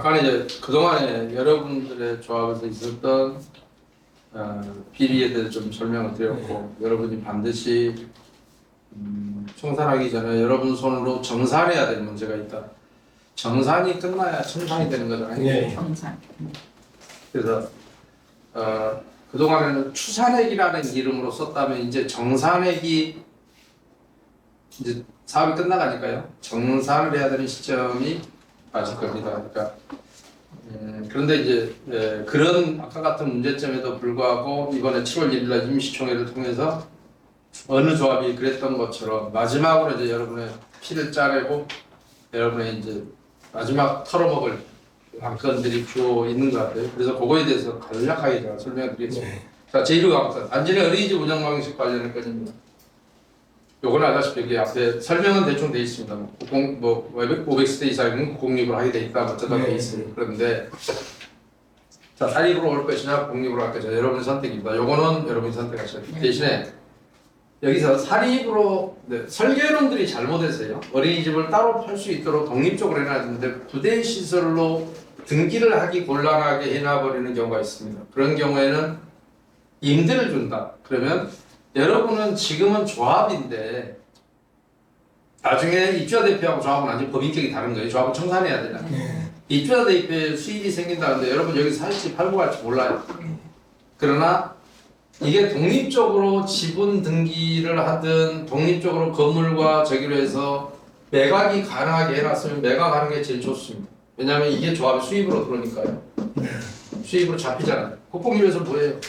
아까 이제 그동안에 여러분들의 조합에서 있었던 비리에 대해서 좀 설명을 드렸고 여러분이 반드시 청산하기 전에 여러분 손으로 정산해야 될 문제가 있다. 정산이 끝나야 청산이 되는 거잖아요. 네. 정산. 그래서 그동안에는 추산액이라는 이름으로 썼다면 이제 정산액이 이제 사업이 끝나가니까요. 정산을 해야 되는 시점이 맞을 겁니다. 그러니까 그런데 이제 그런 아까 같은 문제점에도 불구하고 이번에 7월 1일날 임시총회를 통해서 어느 조합이 그랬던 것처럼 마지막으로 이제 여러분의 피를 짜내고 여러분의 이제 마지막 털어먹을 안건들이 주어 있는 것 같아요. 그래서 그거에 대해서 간략하게 제가 설명을 드리겠습니다. 자, 제1호 안전의 어린이집 운영 방식 관련한 건입니다. 요거는 알다시피 여기 앞에 설명은 대충 돼 있습니다. 500세 이상은 공립으로 하게 돼 있다. 어쩌다 돼 있어요. 그런데 자, 사립으로 올 것이냐 공립으로 할 것이냐 여러분의 선택입니다. 요거는 여러분이 선택하셔야 돼요. 대신에 여기서 사립으로 설계론들이 잘못해서요. 어린이집을 따로 팔 수 있도록 독립적으로 해놨는데 부대 시설로 등기를 하기 곤란하게 해놔버리는 경우가 있습니다. 그런 경우에는 임대를 준다. 그러면 여러분은 지금은 조합인데 나중에 입주자 대표하고 조합은 완전 법인격이 다른 거예요. 조합은 청산해야 되잖아요. 입주자 대표의 수입이 생긴다는데 여러분 여기 살지 팔고 갈지 몰라요. 그러나 이게 독립적으로 지분 등기를 하든 독립적으로 건물과 저기로 해서 매각이 가능하게 해놨으면 매각하는 게 제일 좋습니다. 왜냐하면 이게 조합의 수입으로 들어오니까요. 수입으로 잡히잖아요. 국공립에서 뭐예요?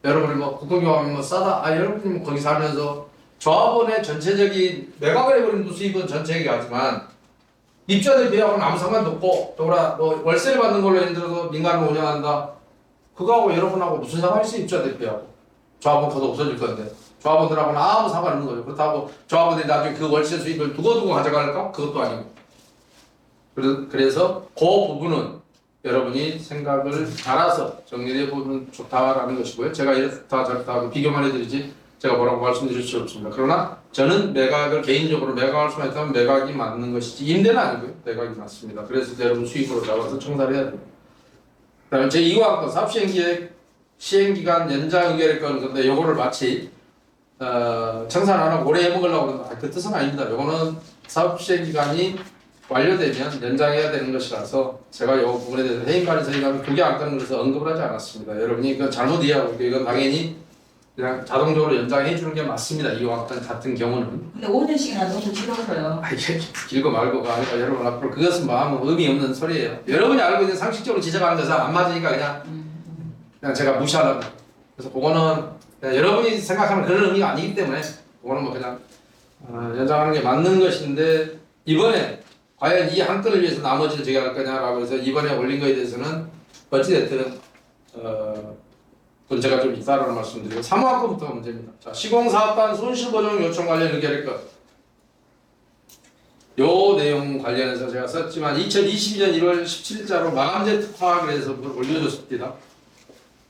여러분이 뭐 국공립하면 뭐 싸다. 여러분이 뭐 거기 살면서 조합원의 전체적인 매각을 해버리는 수입은 전체 얘기하지만 입주자 대표하고는 아무 상관도 없고 또라 뭐 월세를 받는 걸로 예를 들어서 민간을 운영한다. 그거하고 여러분하고 무슨 상관이 있어요? 입주자 대표하고. 조합원 거도 없어질 건데 조합원들하고는 아무 상관없는 거죠. 그렇다고 조합원들이 나중에 그 월세 수입을 두고두고 가져갈까? 그것도 아니고. 그래서 그 부분은 여러분이 생각을 알아서 정리해 보면 좋다라는 것이고요. 제가 이렇다 저렇다 하고 비교만 해드리지 제가 뭐라고 말씀드릴 수 없습니다. 그러나 저는 매각을 개인적으로 매각할 수만 있다면 매각이 맞는 것이지 임대는 아니고요. 매각이 맞습니다. 그래서 여러분 수입으로 잡아서 청산을 해야 돼요. 그 다음에 제2호항건 사업시행계획 시행기간 연장 의결할 건데 요거를 마치 청산 안 하고 오래 해먹으려고 그러는데 그 뜻은 아닙니다. 요거는 사업시행기간이 완료되면 연장해야 되는 것이라서 제가 요 부분에 대해서 해임관리서 이라면 그게 안건을 그래서 언급을 하지 않았습니다. 여러분이 이건 잘못 이해하고 있고 이건 당연히 그냥 자동적으로 연장해 주는 게 맞습니다. 이 같은 경우는. 근데 5년씩이나 너무 길어서요. 이게 길고 말고가 아니라 여러분 앞으로 그것은 뭐 아무 의미 없는 소리예요. 여러분이 알고 있는 상식적으로 지적하는 것은 안 맞으니까 그냥 제가 무시하려고. 그래서 그거는 여러분이 생각하는 그런 의미가 아니기 때문에 그거는 뭐 그냥 연장하는 게 맞는 것인데 이번에 과연 이 한 건을 위해서 나머지를 제가 할 거냐라고 해서 이번에 올린 거에 대해서는 어찌됐든 문제가 좀 있다라는 말씀드리고 3호 건부터 문제입니다. 자, 시공사업단 손실보정 요청 관련 의결할 것. 요 내용 관련해서 제가 썼지만 2022년 1월 17일자로 마감재 특화 그래서 올려줬습니다.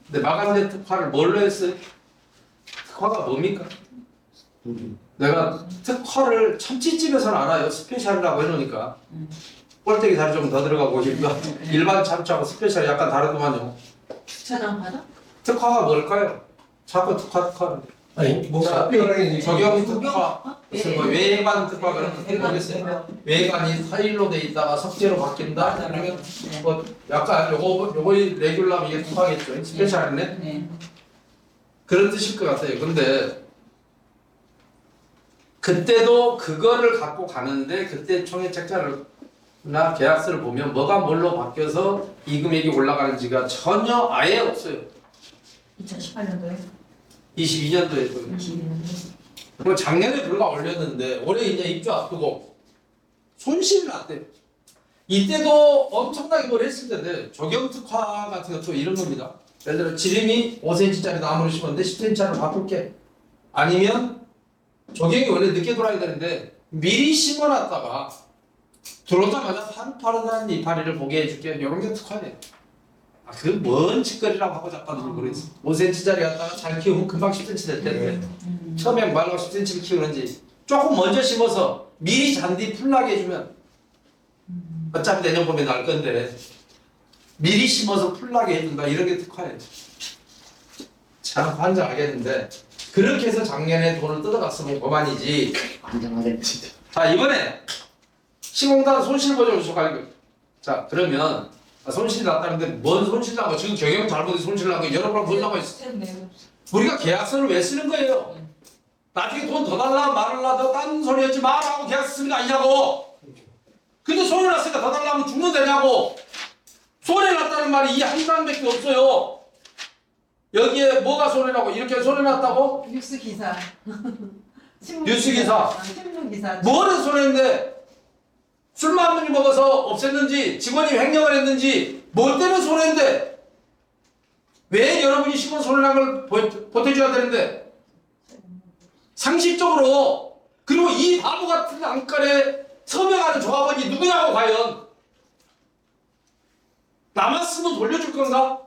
근데 마감재 특화를 뭘로 했어요? 특화가 뭡니까? 내가 특화를 참치집에서는 알아요. 스페셜이라고 해놓으니까 꼴대기 살이 좀 더 들어가고 일반 참치하고 스페셜이 약간 다르더만요. 주차장 받아? 특화가 뭘까요? 자꾸 특화 아니 뭔가 특별하게 적용 특화 무슨 뭐 외관 특화 그런 거 모르겠어요. 외관이 타일로 돼 있다가 석재로 바뀐다. 그러면 뭐 약간 요거 레귤라면 이게 특화겠죠. 스페셜이네. 네. 그런 뜻일 것 같아요. 근데 그때도 그거를 갖고 가는데 그때 총회 책자나 계약서를 보면 뭐가 뭘로 바뀌어서 이 금액이 올라가는지가 전혀 아예 없어요. 2018년도에? 22년도에. 22년도에? 작년에 불과 올렸는데 올해 이제 입주 앞두고 손실이 났대요. 이때도 엄청나게 뭘 했을 텐데 적용 특화 같은 것도 이런 겁니다. 예를 들어 지름이 5cm짜리 나무를 심었는데 10cm로 바꿀게. 아니면 적용이 원래 늦게 들어와야 되는데 미리 심어놨다가 들어오자마자 파릇파릇한 이파리를 보게 해줄게. 이런 게 특화돼요. 그 뭔 짓거리라고 하고 자빠지는 모르겠어. 5cm짜리 갖다가 잘 키우면 금방 10cm 될 텐데 처음에 말로 10cm를 키우는지 조금 먼저 심어서 미리 잔디 풀나게 해주면 어차피 내년 봄에 날 건데 미리 심어서 풀나게 해준다 이런 게 특화예요. 참 환장하겠는데 그렇게 해서 작년에 돈을 뜯어갔으면 그만이지. 안정하게 진짜. 자 이번에 시공단 손실보전 우수관리. 자 그러면 손실이 났다는데 뭔 손실이 나고 지금 경영 잘못해 손실 나고 여러 번 본 적가 있어. 우리가 계약서를 왜 쓰는 거예요? 나중에 돈 더 달라 말을라 더 딴 소리 하지 말라고 계약서 쓰는 거 아니냐고. 근데 손해 났으니까 더 달라면 죽는 되냐고. 손해 났다는 말이 이 한 장밖에 없어요. 여기에 뭐가 손해 나고 이렇게 손해 났다고? 뉴스 기사. 뉴스 기사. 신문 기사. 뭐를 손해인데 술만 많이 먹어서 없앴는지 직원이 횡령을 했는지 뭐 때문에 손해인데 왜 여러분이 시골 손해난 걸 보태줘야 되는데 상식적으로. 그리고 이 바보 같은 안간에 서명하는 조합원이 누구냐고. 과연 남았으면 돌려줄 건가?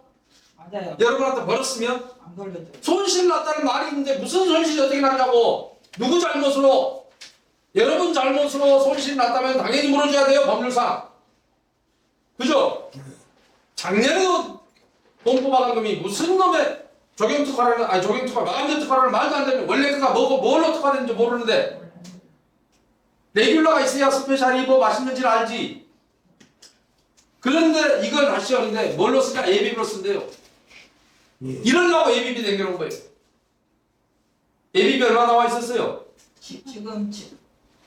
맞아요. 여러분한테 벌었으면 안 걸려도. 손실 났다는 말이 있는데 무슨 손실이 어떻게 났냐고. 누구 잘못으로? 여러분 잘못으로 손실이 났다면 당연히 물어줘야 돼요, 법률상. 그죠? 작년에도 돈 뽑아간 놈이 무슨 놈의 조경특활하는, 아니 조경특활, 마감제 특활하는 말도 안 되는 원래 그가 뭐고 뭘로 특활했는지 모르는데 레귤러가 있어야 스페셜이 뭐 맛있는지를 알지. 그런데 이걸 다시 하는데 뭘로 쓰냐? 예비비로 쓴대요. 이러려고 예비비 댕겨놓은 거예요. 예비비 얼마 나와 있었어요? 지금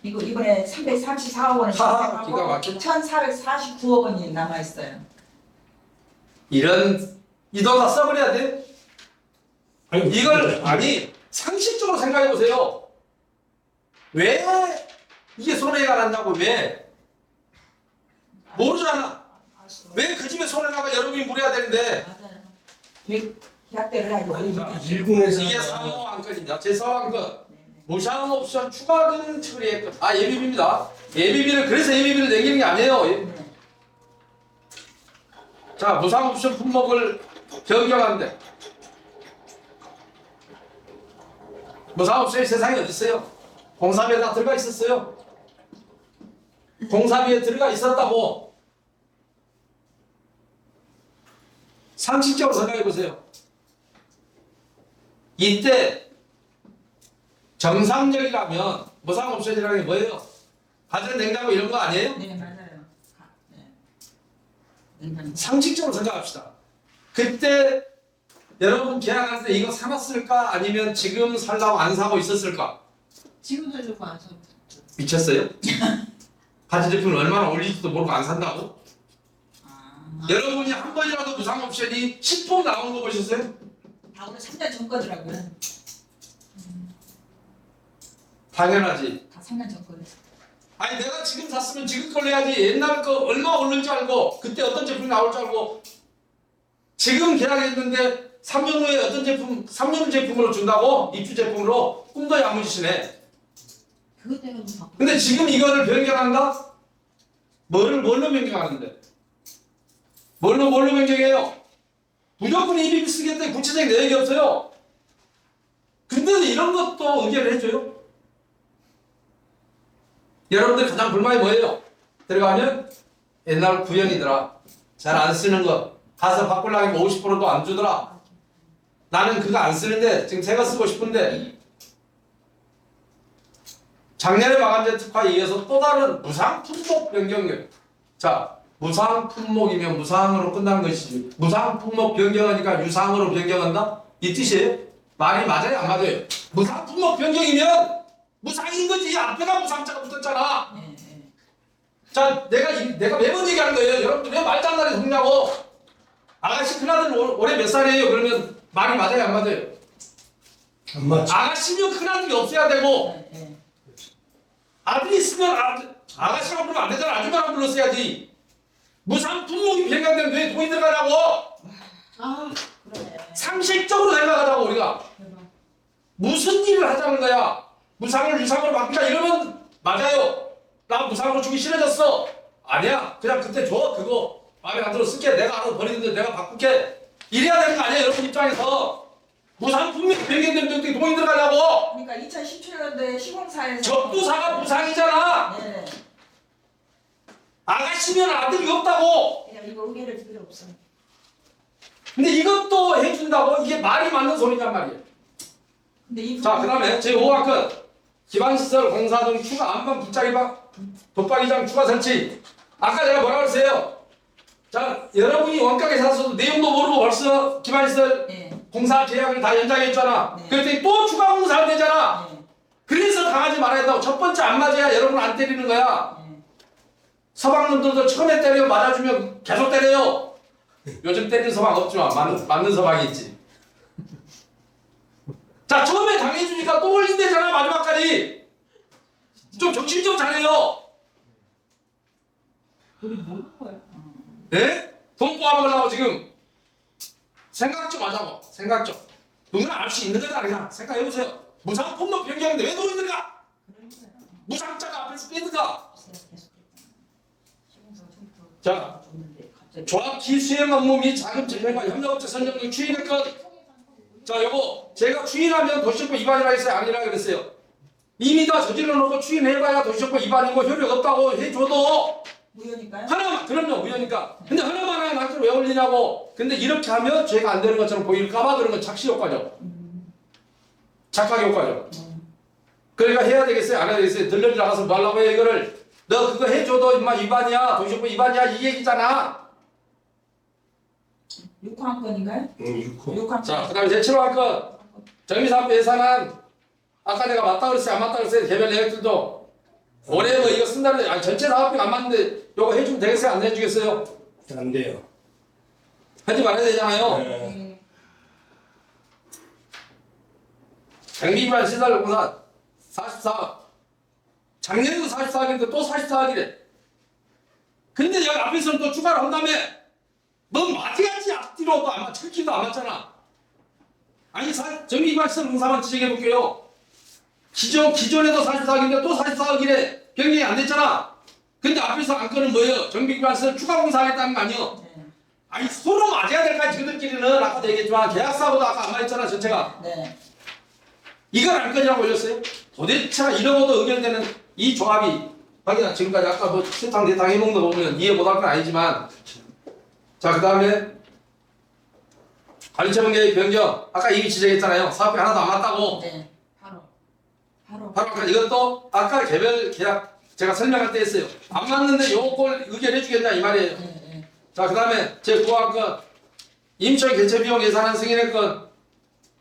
이거 이번에 334억 원을 하하, 기가 신청하고 막혀. 1,449억 원이 남아 있어요. 이런 이 돈 다 써버려야 돼? 아니, 이걸 아니 상식적으로 생각해 보세요. 왜 이게 손해가 났냐고. 왜 모르잖아. 왜 그 집에 손해 나가 여러분이 물어야 되는데. 맞아요. 계약대를 하고. 일군에서 이게 상호 안건이냐? 제4 안건 무상 옵션 추가금 처리의 것. 아 예비비입니다. 예비비를 그래서 예비비를 내기는 게 아니에요. 자 무상 옵션 품목을 변경하는데 무상 옵션이 세상에 어디 있어요? 공사비에 다 들어가 있었어요. 공사비에 들어가 있었다고. 상식적으로 생각해 보세요. 이때 정상적이라면 무상 옵션이라는 게 뭐예요? 가전 냉장고 이런 거 아니에요? 네 맞아요. 네. 상식적으로 생각합시다. 그때 여러분 계약할 때 이거 사놨을까? 아니면 지금 살라고 안 사고 있었을까? 지금 살려고 안 사. 미쳤어요? 가전제품을 얼마나 올릴지도 모르고 안 산다고? 여러분이 한 번이라도 무상 옵션이 10% 나온 거 보셨어요? 다 오늘 3년 전 거더라고요. 당연하지. 다 3년 전 거예요. 아니 내가 지금 샀으면 지금 걸 내야지. 옛날 거 얼마 오를 줄 알고 그때 어떤 제품이 나올 줄 알고 지금 계약했는데 3년 후에 어떤 제품 3년 제품으로 준다고? 입주 제품으로? 꿈도 야무지시네. 그것 때문에 바꿔. 근데 지금 이거를 변경한다? 뭘로 변경하는데? 뭘로 변경해요? 무조건 EBB 쓰겠다는 구체적인 내역이 없어요. 근데 이런 것도 의견을 해줘요? 여러분들 가장 불만이 뭐예요? 들어가면 옛날 구현이더라. 잘 안 쓰는 거. 가서 바꾸려니까 50%도 안 주더라. 나는 그거 안 쓰는데 지금 새거 쓰고 싶은데 작년에 마감제 특화에 이어서 또 다른 무상 품목 변경이에요. 자, 무상 품목이면 무상으로 끝나는 것이지. 무상 품목 변경하니까 유상으로 변경한다? 이 뜻이에요? 말이 맞아요? 안 맞아요? 무상 품목 변경이면 무상인 거지. 앞에가 무상자가 붙었잖아. 네. 자, 내가 매번 얘기하는 거예요. 여러분들 왜 말장난이 속냐고. 아가씨 큰아들 올해 몇 살이에요? 그러면 말이 맞아요? 안 맞아요? 안 맞지. 아가씨면 큰아들이 없어야 되고 네. 아들이 있으면 아가씨라고 부르면 안 되잖아. 아줌마라고 불렀어야지. 무상 품목이 변경되면 왜 돈이 들어가냐고. 아 그러네. 상식적으로 생각하자고. 우리가 대박. 무슨 일을 하자는 거야. 무상을 유상으로 바꾸자 이러면 맞아요. 나 무상으로 주기 싫어졌어. 아니야. 그냥 그때 줘. 그거 마음에 안 들어 쓸게. 내가 알아서 버리는데 내가 바꿀게. 이래야 되는 거 아니야. 여러분 입장에서. 무상 품목이 변경되면 어떻게 돈이 들어가냐고. 그러니까 2017년도에 시공사에서 접부사가 무상이잖아. 네. 아가씨면 아들이 없다고. 그냥 이거 요게를 필요 없어. 근데 이것도 해준다고 이게 말이 맞는 소리냔 말이에요. 근데 이 자, 그 다음에 제5화 끝. 기반시설 공사 등 추가 안방 빗자리방 붙박이장 추가 설치. 아까 제가 뭐라고 했어요? 자, 여러분이 원가게 샀어도 내용도 모르고 벌써 기반시설 예. 공사 계약을 다 연장했잖아. 네. 그랬더니 또 추가 공사가 되잖아. 예. 그래서 당하지 말아야 한다고. 첫 번째 안 맞아야 여러분 안 때리는 거야. 예. 서방놈들도 처음에 때려 맞아주면 계속 때려요. 요즘 때리는 서방 없지만 맞는 서방이 있지. 자, 처음에 당해주니까 또 올린대잖아, 마지막까지. 좀 정신 좀 차려요. 우리 모르는 거야. 네? 돈 뽑아먹으려고 지금. 생각 좀 하자고. 생각 좀. 누구나 알 수 있는 거다, 그냥. 생각해보세요. 무상 폭로 변경인데 왜 노리는가? 그런 거야. 무상자가 앞에서 빼든가. 계속 시공사 처음부터 자, 줬는데 갑자기 정확히 수행 업무 및 자금 집행과 협력업체 선정 등 추인의 것. 자, 여보, 제가 추인하면 도시정보 위반이라 했어요? 아니라 그랬어요? 이미 다 저질러 놓고 추인해봐야 도시정보 위반이고 효력 없다고 해줘도 무효니까요? 하나만, 그럼요, 무효니까. 근데 하나만 하는 한줄 왜 올리냐고. 근데 이렇게 하면 죄가 안 되는 것처럼 보일까봐 그런 건 착시 효과죠. 착각 효과죠. 그러니까 해야 되겠어요? 안 해야 되겠어요? 들러리 나가서 뭐 하려고 해, 이거를. 너 그거 해줘도 임마 위반이야. 도시정보 위반이야. 이 얘기잖아. 6한 건인가요? 6호. 6한 자, 그 다음에 제7호 할 것. 정비사업 예산안. 아까 내가 맞다 그랬어요? 안 맞다 그랬어요? 개별 내역들도. 올해 뭐 이거 쓴다는데, 아니, 전체 사업비가 안 맞는데, 요거 해주면 되겠어요? 안 해주겠어요? 안 돼요. 하지 말아야 되잖아요. 네. 장비기반 시설공사 44억. 작년에도 44억인데 또 44억이래. 근데 여기 앞에서는 또 추가를 한다며. 넌 맞아야지 앞뒤로도 안 맞, 철기도 안 맞잖아. 아니, 정비기반 시설공사만 지적해볼게요. 기존에도 44억인데 또 44억이래. 변경이 안 됐잖아. 근데 앞에서 안건은 뭐예요? 정비기반 시설 추가 공사하겠다는 거 아니에요? 네. 아니, 서로 맞아야 될 거 아니, 저들끼리는. 아까도 얘기했지만, 계약사보다 아까 안 맞았잖아, 전체가. 네. 이걸 안건이라고 올렸어요? 도대체 이러고도 의견되는 이 조합이 하긴 지금까지 아까 뭐 세탕 대탕 해먹는 거 보면 이해 못할 건 아니지만 자, 그 다음에 관리처분계획 변경 아까 이미 지적했잖아요. 사업비 하나도 안 맞다고. 네. 바로 바로 아까 이것도 아까 개별 계약 제가 설명할 때 했어요. 안 맞는데 요걸 의견해 주겠냐 이 말이에요. 네. 자, 그 다음에 제 9화 건 임철 개최 비용 예산안 승인의 건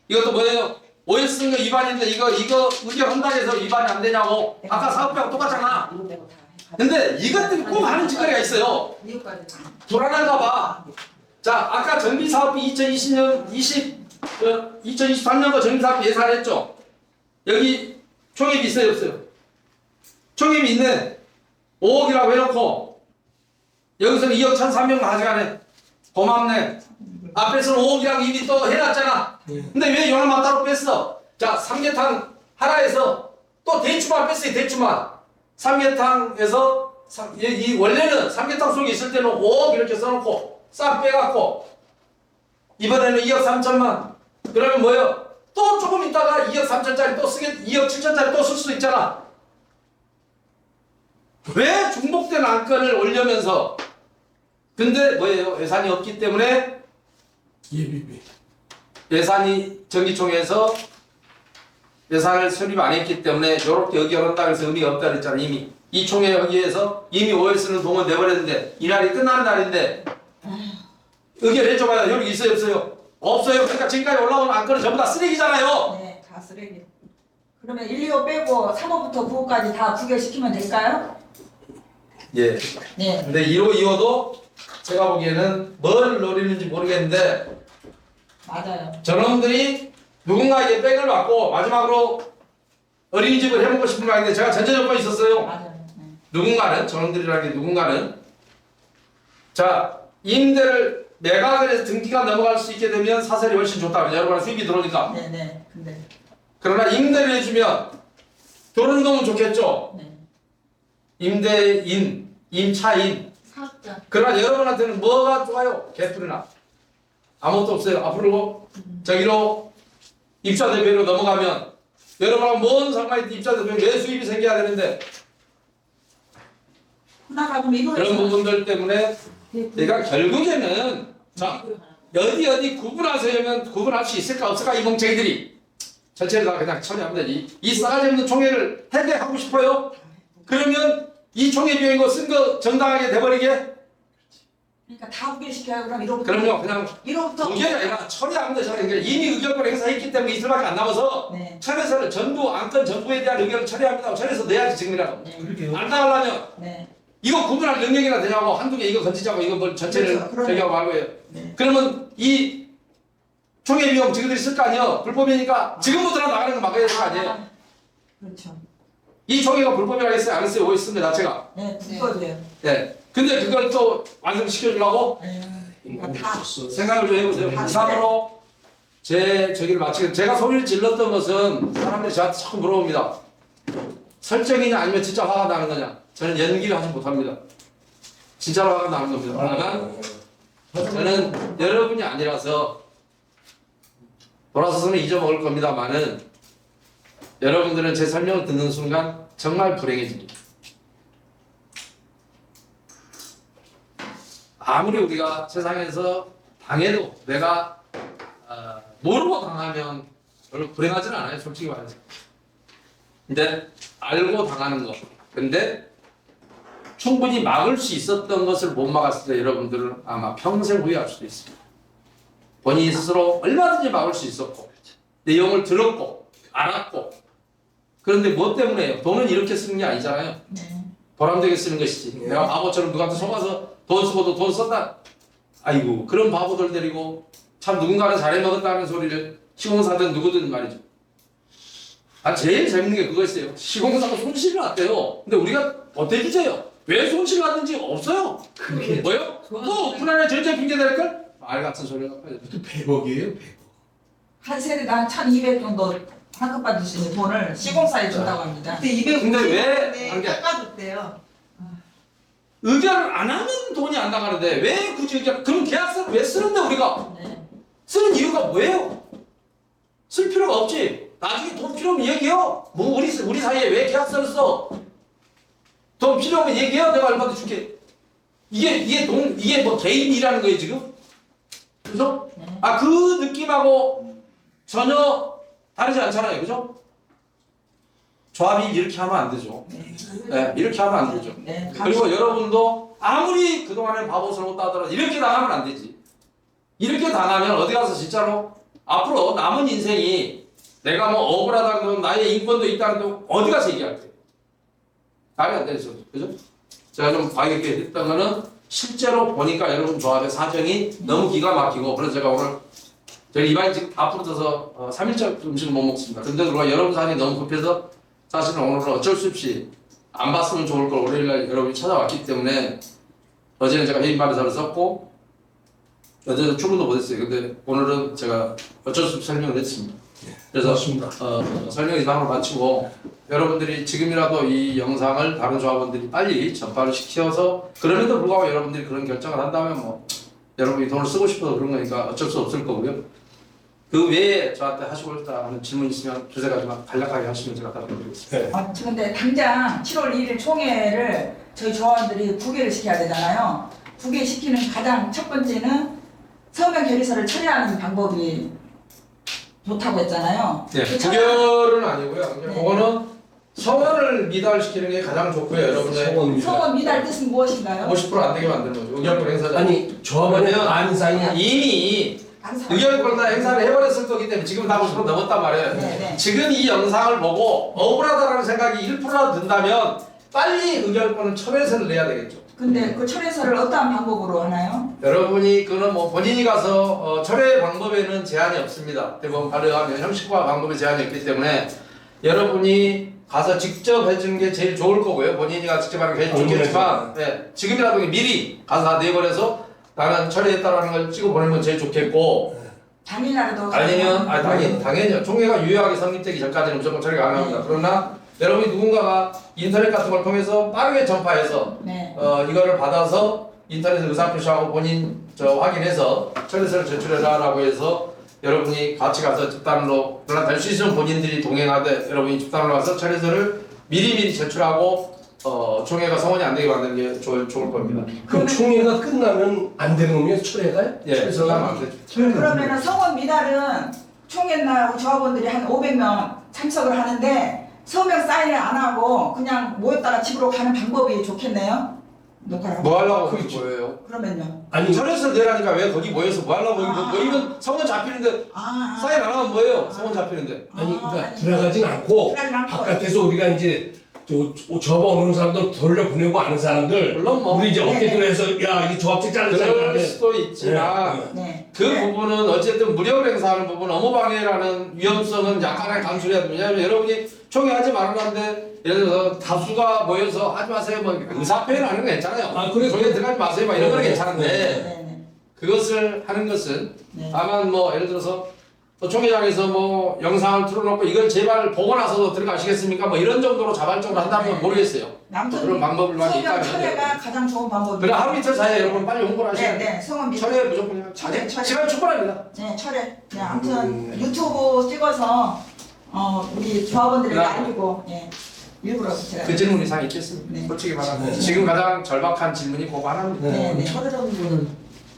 이것도 뭐예요? OS 쓴거 위반인데 이거 의결한다고 해서 위반이 안 되냐고. 아까 사업비하고 똑같잖아. 이거 빼고 다 해. 근데 이것 때문에 꼭 하는 짓거리가 있어요. 이거까지 다. 불안한가 봐. 자, 아까 정비사업비 2023년도 정비사업비 예산했죠? 여기 총액이 있어요, 없어요? 총액이 있네. 5억이라고 해놓고 여기서는 2억 1,300만 가져가네. 고맙네. 앞에서는 5억이라고 이미 또 해놨잖아. 근데 왜 요놈만 따로 뺐어? 자, 삼계탕 하나에서 또 대추만 뺐어요, 대추만. 삼계탕에서 이 원래는 삼계탕 속에 있을 때는 5억 이렇게 써놓고 싹 빼갖고 이번에는 2억 3천만. 그러면 뭐예요? 또 조금 있다가 2억 3천짜리 또 2억 7천짜리 또 쓸 수도 있잖아. 왜 중복된 안건을 올려면서 근데 뭐예요? 예산이 없기 때문에 예비비. 예산이 정기총회에서 예산을 수립 안 했기 때문에 이렇게 의결한다 그래서 의미가 없다 그랬잖아. 이미 이 총회 여기에서 이미 OS는 동원 내버렸는데 이날이 끝나는 날인데 의결해줘봐야 효력이 있어요 없어요? 없어요. 그러니까 지금까지 올라온 안건은 전부 다 쓰레기잖아요. 네, 다 쓰레기. 그러면 1, 2호 빼고 3호부터 9호까지 다 부결시키면 될까요? 예. 네. 근데 1호, 2호도 제가 보기에는 뭘 노리는지 모르겠는데 맞아요. 저놈들이 누군가에게 백을 받고 마지막으로 어린이집을 해먹고 싶은 거 아닌데 제가 전제 조건이 있었어요. 맞아요. 네. 누군가는 저놈들이라는 게 누군가는 자 임대를 매각을 해서 등기가 넘어갈 수 있게 되면 사설이 훨씬 좋다. 여러분의 수입이 들어오니까. 네, 네. 근데 그러나 임대를 해주면 결혼동은 좋겠죠. 네. 임대인, 임차인. 사업자. 그러나 여러분한테는 뭐가 좋아요? 개뿔이나 아무것도 없어요. 앞으로 저기로 입자 대표로 넘어가면 여러분하고 뭔 상관이 있든 입자 대표 내 수입이 생겨야 되는데 하나가 그럼 이거 그런 부분들 때문에 그러니까 결국에는 자 어디 구분하세요면 구분할 수 있을까 없을까 이 멍청이들이 전체를 다 그냥 처리하면 되지. 이 싸가지 없는 총회를 해결하고 싶어요? 그러면 이 총회 비용 이거 쓴 거 정당하게 돼버리게? 그러니까 다 부결시켜요. 그럼 1호부터. 그럼요. 그냥 1호부터. 부결이 아니라 처리하면 돼. 처리. 그러니까 이미 의결권 행사했기 때문에 이틀밖에 안 남아서 네. 철회서를 전부 안건 전부에 대한 의견을 처리합니다. 철회서 내야지 지금이라도. 네. 그러게요. 안 나가려면 네. 이거 구분할 능력이나 되냐고 한두 개 이거 건지자고 이거 뭘 전체를 그렇죠. 그러네. 저기하고 말고요. 네. 그러면 이 총회 비용 지그들이 쓸 거 아니에요. 불법이니까 지금부터 나가는 거 막아야 될 거 아니에요. 그렇죠. 이 총회가 불법이라고 했어요? 안 했어요? 오했습니다. 제가. 네, 불법이에요. 네. 근데 그걸 또 완성시켜주려고 그러니까 다 생각을 좀 해보세요. 다 이상으로 제 저기를 마치고 제가 소리를 질렀던 것은 사람들이 저한테 자꾸 물어봅니다. 설정이냐 아니면 진짜 화가 나는 거냐. 저는 연기를 하지 못합니다. 진짜로 화가 나는 겁니다. 다만 저는 여러분이 아니라서 돌아서서는 잊어먹을 겁니다만은 여러분들은 제 설명을 듣는 순간 정말 불행해집니다. 아무리 우리가 세상에서 당해도 내가 모르고 당하면 별로 불행하지는 않아요. 솔직히 말해서. 근데 알고 당하는 거. 근데 충분히 막을 수 있었던 것을 못 막았을 때 여러분들은 아마 평생 후회할 수도 있습니다. 본인이 스스로 얼마든지 막을 수 있었고 내용을 들었고 알았고 그런데 뭐 때문에요? 돈은 이렇게 쓰는 게 아니잖아요. 네. 보람되게 쓰는 것이지. 네. 내가 바보처럼 누구한테 속아서 돈 쓰고도 돈 썼다. 아이고 그런 바보들 데리고 참 누군가는 잘해먹었다는 소리를 시공사든 누구든 말이죠. 제일 재밌는 게 그거였어요. 시공사가 손실을 났대요. 근데 우리가 보태주세요. 왜 손실을 났는지 없어요. 그게 뭐요? 또 오픈안에 전체 핑계 댈걸? 말 같은 소리가. 100억이에요, 100억. 한 세대당 1,200 정도 환급받을 수 있는 돈을 시공사에 준다고 합니다. 근데 250원 근데 왜 안 돼? 깎아줬대요. 의결을 안 하면 돈이 안 나가는데 왜 굳이 그럼 계약서를 왜 쓰는데 우리가? 네. 쓰는 이유가 뭐예요? 쓸 필요가 없지. 나중에 돈 필요 없으면 얘기해요. 뭐 우리 사이에 왜 계약서를 써? 돈 필요 없으면 얘기해요. 내가 얼마나 줄게. 이게 뭐 개인이라는 거예요 지금? 그죠? 네. 그 느낌하고 전혀 다르지 않잖아요, 그죠? 조합이 이렇게 하면 안 되죠. 네, 이렇게 하면 안 되죠. 네. 그리고 여러분도 아무리 그동안에 바보스러웠다 하더라도 이렇게 당하면 안 되지. 이렇게 당하면 어디 가서 진짜로 앞으로 남은 인생이 내가 뭐 억울하다는 건 나의 인권도 있다는 건 어디 가서 얘기할 때 말이 안 되죠. 그죠? 제가 좀 과하게 했던 거는 실제로 보니까 여러분 조합의 사정이 너무 기가 막히고 그래서 제가 오늘 저희 이반이 지금 다 부러져서 3일째 음식을 못 먹습니다. 근데 그러고 여러분 사정이 너무 급해서 사실은 오늘은 어쩔 수 없이 안 봤으면 좋을 걸 월요일날 여러분이 찾아왔기 때문에 어제는 제가 회의말에서를 썼고 어제는 출근도 못했어요. 근데 오늘은 제가 어쩔 수 없이 설명을 했습니다. 그래서 맞습니다. 설명 이상으로 마치고 여러분들이 지금이라도 이 영상을 다른 조합원들이 빨리 전파를 시켜서 그럼에도 불구하고 여러분들이 그런 결정을 한다면 뭐 여러분이 돈을 쓰고 싶어서 그런 거니까 어쩔 수 없을 거고요. 그 외에 저한테 하시고 싶다는 질문 있으면 두세 가지만 간략하게 하시면 제가 답변드리겠습니다. 네. 근데 당장 7월 2일 총회를 저희 조합원들이 부결을 시켜야 되잖아요. 부결시키는 가장 첫 번째는 서명 결의서를 처리하는 방법이 좋다고 했잖아요. 네, 그 부결은 아니고요. 네. 그거는 서원을 미달시키는 게 가장 좋고요. 여러분의 성원입니다. 서원 미달 뜻은 무엇인가요? 50%안 되게 만드는 거죠. 의결권 행사자. 아니, 조합원의 안상이 이미 안상. 의결권 다 행사를 해버렸을 거기 때문에 지금 다 50% 넘었단 말이에요. 네, 네. 지금 이 영상을 보고 억울하다라는 생각이 1%라도 든다면 빨리 의결권은 철회서를 내야 되겠죠. 근데 그 철회서를 어떠한 방법으로 하나요? 여러분이 그는 뭐 본인이 가서 철회 방법에는 제한이 없습니다. 대법원 발효하면 형식과 방법에 제한이 없기 때문에 여러분이 가서 직접 해주는 게 제일 좋을 거고요. 본인이 가서 직접 하는 게 제일 좋겠지만 지금이라도 미리 가서 다 내버려서 나는 철회했다라는 걸 찍어 보내는 건 제일 좋겠고 당일날도 아니면 당연히요. 총회가 유효하게 성립되기 전까지는 무조건 처리 가능합니다. 그러나 여러분이 누군가가 인터넷 같은 걸 통해서 빠르게 전파해서 네. 이거를 받아서 인터넷에 의사표시하고 본인 확인해서 철회서를 제출해라라고 해서 여러분이 같이 가서 집단으로 그러나 될 수 있으면 본인들이 동행하되 여러분이 집단으로 가서 철회서를 미리미리 제출하고 총회가 성원이 안 되게 만드는 게 좋을 겁니다. 그럼 총회가 끝나면 안 되는 거면 철회가요? 예, 철회가 안 되죠. 그러면은 성원 미달은 총회날 조합원들이 한 500명 참석을 하는데 서명 사인을 안 하고 그냥 모였다가 집으로 가는 방법이 좋겠네요. 녹화를 뭐 하려고 그렇죠. 거기 모여요? 그러면요. 아니 철회서 내라니까 왜 거기 모여서 뭐 하려고 아. 이건 성원 잡히는데 아, 사인 안 하면 뭐예요? 성원 잡히는데. 아니 그러니까 아니. 들어가진 않고 들어가진 않고. 바깥에서 우리가 이제 접어오는 사람들 돌려보내고 아는 사람들 물론 뭐 우리 이제 네, 어깨들어 해서 야 이 조합직 자르자 그럴 하는데 수도 있지만 네. 그 네. 부분은 어쨌든 무력 행사하는 부분 업무방해라는 위험성은 약간의 감수해야 됩니다. 왜냐하면 여러분이 총회하지 말라는데 예를 들어서 다수가 모여서 하지 마세요 뭐 의사표현 하는 거 괜찮아요. 아, 그래. 총회 들어가지 마세요 막 이런 거는 괜찮은데 네. 그것을 하는 것은 네. 다만 뭐 예를 들어서 또 총회장에서 뭐 영상을 틀어놓고 이걸 제발 보고 나서도 들어가시겠습니까? 뭐 이런 정도로 자발적으로 한다는 건 모르겠어요. 아무튼 그런 방법을 많이 서명 있다면 철회가 가장 좋은 방법이에요. 그래 하루 이틀 사이에 여러분 빨리 홍보를 하시면 네, 성원 미달. 철회 무조건 철회. 시간 충분합니다. 네, 철회. 네, 아무튼 유튜브 찍어서 우리 조합원들에게 네. 알리고 예. 일부러 제가 그 질문 이상 있겠습니까? 네. 솔직히 말하면 지금 가장 절박한 질문이 그거 하나입니다. 네, 네. 철회라는 거는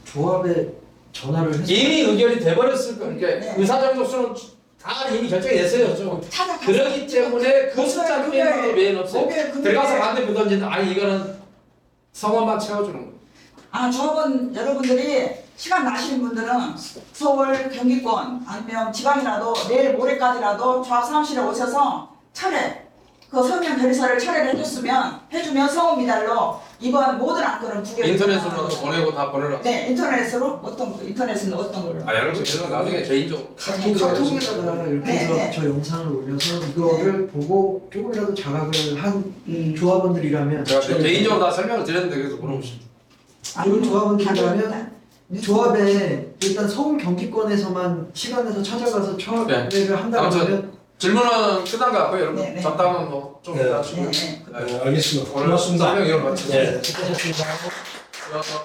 조합에 전화를 해서 이미 의견이 돼버렸을 거예요. 그러니까 네. 의사정독수는 다 이미 결정이 됐어요. 좀. 찾아가서 그렇기 때문에 그 숫자 빼는 거 외에는 없어요. 목요일, 금요일에 들어가서 반대 보던지 아니 이거는 성원만 채워주는 거예요. 조합원 여러분들이 시간 나시는 분들은 서울, 경기권 아니면 지방이라도 내일 모레까지라도 조합 사무실에 오셔서 철회 그 서명 결의서를 철회를 해주면 성원 미달로 이번 모든 안건을 부결. 인터넷으로 보내고 다 보내라. 네, 인터넷으로 인터넷은 어떤 걸로? 여러분 그래서 나중에 개인적으로 카톡에다가 이렇게 네, 해서 네. 저 영상을 올려서 이거를 보고 조금이라도 자각을 한 조합원들이라면 제가 개인적으로 다 설명을 드렸는데 그래서 물어보시죠. 좋은 조합원들이라면 조합에 일단 서울 경기권에서만 시간에서 찾아가서 철회를 한다고 아무튼 하면 질문은 끝난 것 같고요, 여러분. 네, 네. 잡담은 뭐좀 네. 이따 하시고요. 네, 네. 알겠습니다. 오늘 고맙습니다. 설명 이걸 마치겠습니다. 네. 수고하셨습니다. 들어가서